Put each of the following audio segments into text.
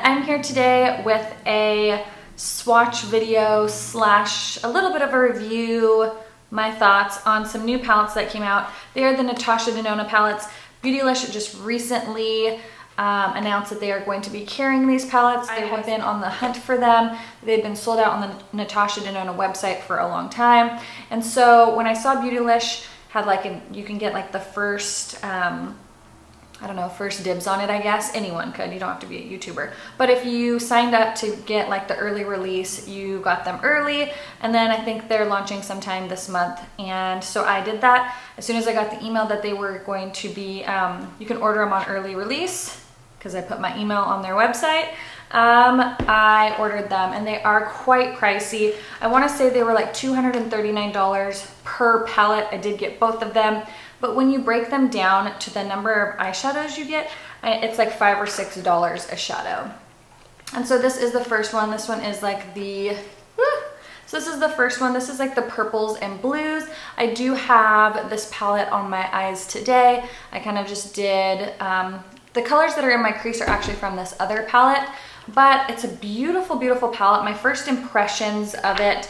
I'm here today with a swatch video slash a little bit of a review, my thoughts on some new palettes that came out. They are the Natasha Denona palettes. Beautylish just recently announced that they are going to be carrying these palettes. I have been on the hunt for them. They've been sold out on the Natasha Denona website for a long time. And so when I saw Beautylish had you can get like the first, I don't know, first dibs on it, I guess. Anyone could, you don't have to be a YouTuber. But if you signed up to get like the early release, you got them early. And then I think they're launching sometime this month. And so I did that. As soon as I got the email that they were going to be, you can order them on early release, because I put my email on their website. I ordered them and they are quite pricey. I want to say they were like $239 per palette. I did get both of them. But when you break them down to the number of eyeshadows you get, it's like $5 or $6 a shadow. And so this is the first one. This one is like so this is the first one. This is like the purples and blues. I do have this palette on my eyes today. I kind of just did, the colors that are in my crease are actually from this other palette, but it's a beautiful, beautiful palette. My first impressions of it,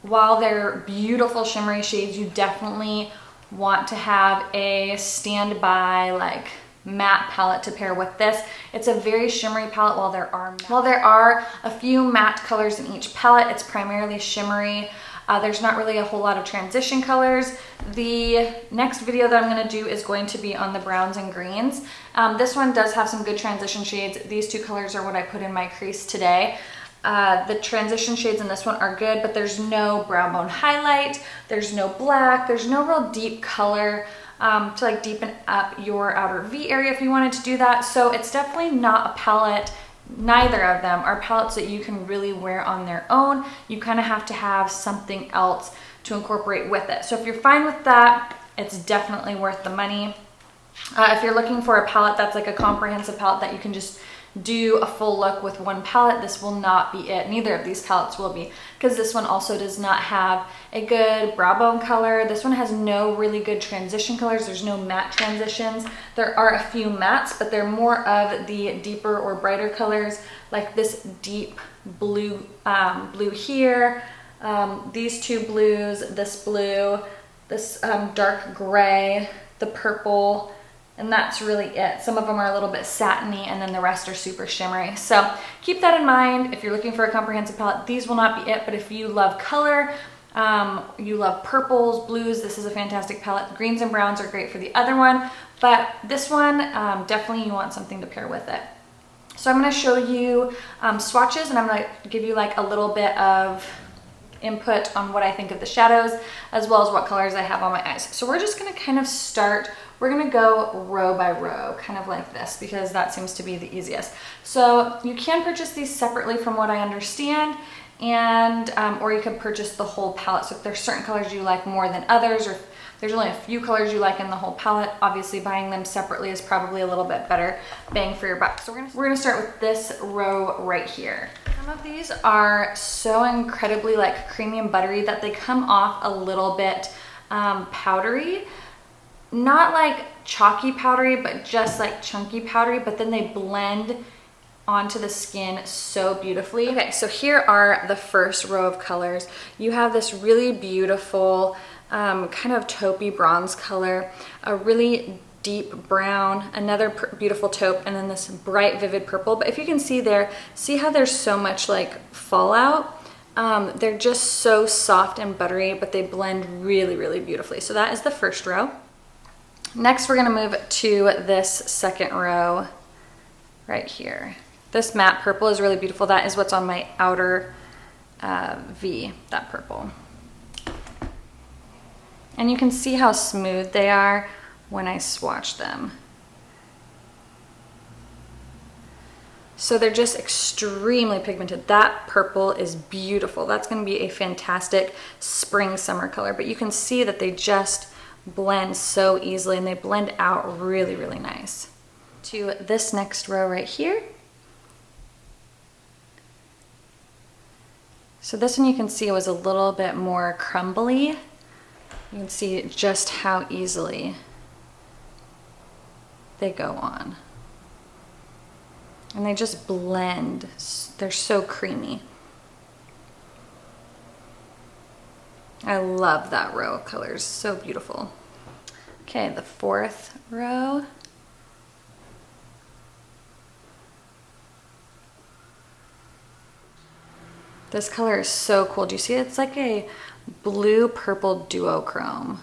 while they're beautiful shimmery shades, you definitely want to have a standby like matte palette to pair with this. It's a very shimmery palette. While there are a few matte colors in each palette, it's primarily shimmery. There's not really a whole lot of transition colors. The next video that I'm going to do is going to be on the browns and greens. This one does have some good transition shades. These two colors are what I put in my crease today. The transition shades in this one are good, but there's no brow bone highlight, there's no black, there's no real deep color to like deepen up your outer V area if you wanted to do that. So it's definitely not a palette. Neither of them are palettes that you can really wear on their own. You kind of have to have something else to incorporate with it. So if you're fine with that, it's definitely worth the money. If you're looking for a palette that's like a comprehensive palette that you can just do a full look with one palette, this will not be it. Neither of these palettes will be, because this one also does not have a good brow bone color. This one has no really good transition colors. There's no matte transitions. There are a few mattes, but they're more of the deeper or brighter colors, like this deep blue, blue here, these two blues, this blue, this dark gray, the purple, and that's really it. Some of them are a little bit satiny, and then the rest are super shimmery. So keep that in mind. If you're looking for a comprehensive palette, these will not be it. But if you love color, you love purples, blues, this is a fantastic palette. Greens and browns are great for the other one, but this one, definitely you want something to pair with it. So I'm gonna show you swatches, and I'm gonna give you like a little bit of input on what I think of the shadows, as well as what colors I have on my eyes. So we're just gonna kind of start. We're gonna go row by row, kind of like this, because that seems to be the easiest. So you can purchase these separately from what I understand, and or you can purchase the whole palette. So if there's certain colors you like more than others, or if there's only a few colors you like in the whole palette, obviously buying them separately is probably a little bit better bang for your buck. So we're gonna start with this row right here. Some of these are so incredibly like creamy and buttery that they come off a little bit powdery. Not like chalky powdery, but just like chunky powdery, but then they blend onto the skin so beautifully. Okay, so here are the first row of colors. You have this really beautiful kind of taupey bronze color, a really deep brown, another beautiful taupe, and then this bright vivid purple. But if you can see there, see how there's so much like fallout? They're just so soft and buttery, but they blend really, really beautifully. So that is the first row. Next, we're gonna move to this second row right here. This matte purple is really beautiful. That is what's on my outer V, that purple. And you can see how smooth they are when I swatch them. So they're just extremely pigmented. That purple is beautiful. That's gonna be a fantastic spring summer color, but you can see that they just blend so easily, and they blend out really, really nice. To this next row right here. So this one you can see was a little bit more crumbly. You can see just how easily they go on. And they just blend. They're so creamy. I love that row of colors, so beautiful. Okay, the fourth row. This color is so cool. Do you see it? It's like a blue purple duochrome.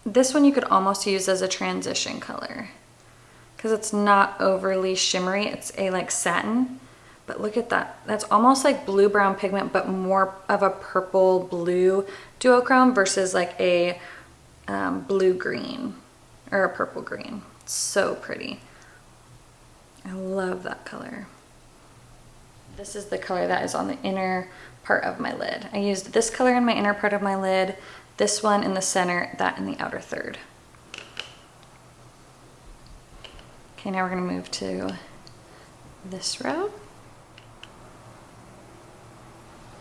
This one you could almost use as a transition color because it's not overly shimmery. It's a like satin. But look at that. That's almost like blue brown pigment, but more of a purple blue duochrome versus like a blue green or a purple green. It's so pretty. I love that color. This is the color that is on the inner part of my lid. I used this color in my inner part of my lid, this one in the center, that in the outer third. Okay, now we're gonna move to this row.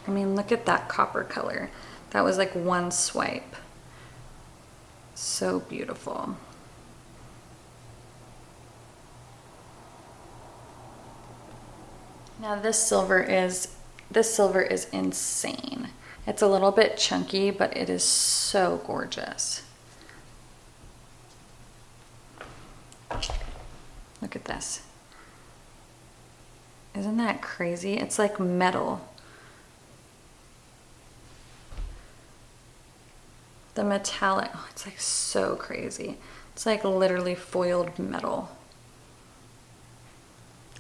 I mean, look at that copper color. That was like one swipe. So beautiful. Now this silver is insane. It's a little bit chunky, but it is so gorgeous. Look at this. Isn't that crazy? It's like metal. The metallic, oh, it's like so crazy. It's like literally foiled metal.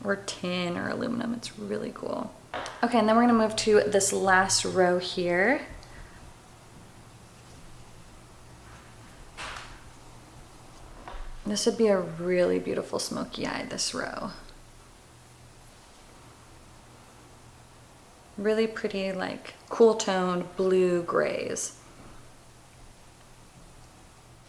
Or tin or aluminum, it's really cool. Okay, and then we're gonna move to this last row here. This would be a really beautiful smoky eye, this row. Really pretty, like cool toned blue grays.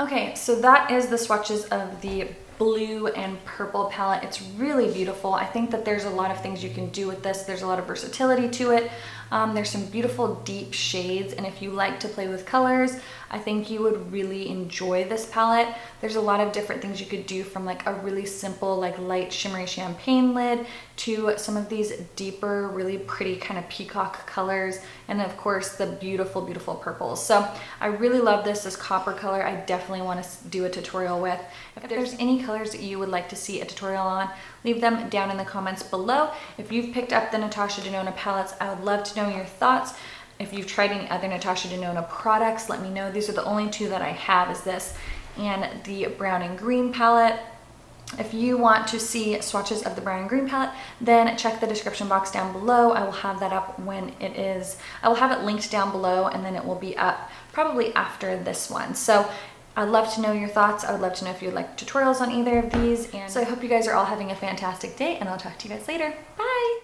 Okay, so that is the swatches of the blue and purple palette. It's really beautiful. I think that there's a lot of things you can do with this. There's a lot of versatility to it. There's some beautiful deep shades, and if you like to play with colors, I think you would really enjoy this palette. There's a lot of different things you could do, from like a really simple like light shimmery champagne lid to some of these deeper, really pretty kind of peacock colors, and of course the beautiful, beautiful purples. So I really love this copper color. I definitely want to do a tutorial with. If there's any colors that you would like to see a tutorial on, leave them down in the comments below. If you've picked up the Natasha Denona palettes, I would love to know your thoughts. If you've tried any other Natasha Denona products, let me know. These are the only two that I have, is this and the brown and green palette. If you want to see swatches of the brown and green palette, then check the description box down below. I will have that up when it is, I will have it linked down below, and then it will be up probably after this one. So I'd love to know your thoughts. I would love to know if you'd like tutorials on either of these. And so I hope you guys are all having a fantastic day, and I'll talk to you guys later. Bye.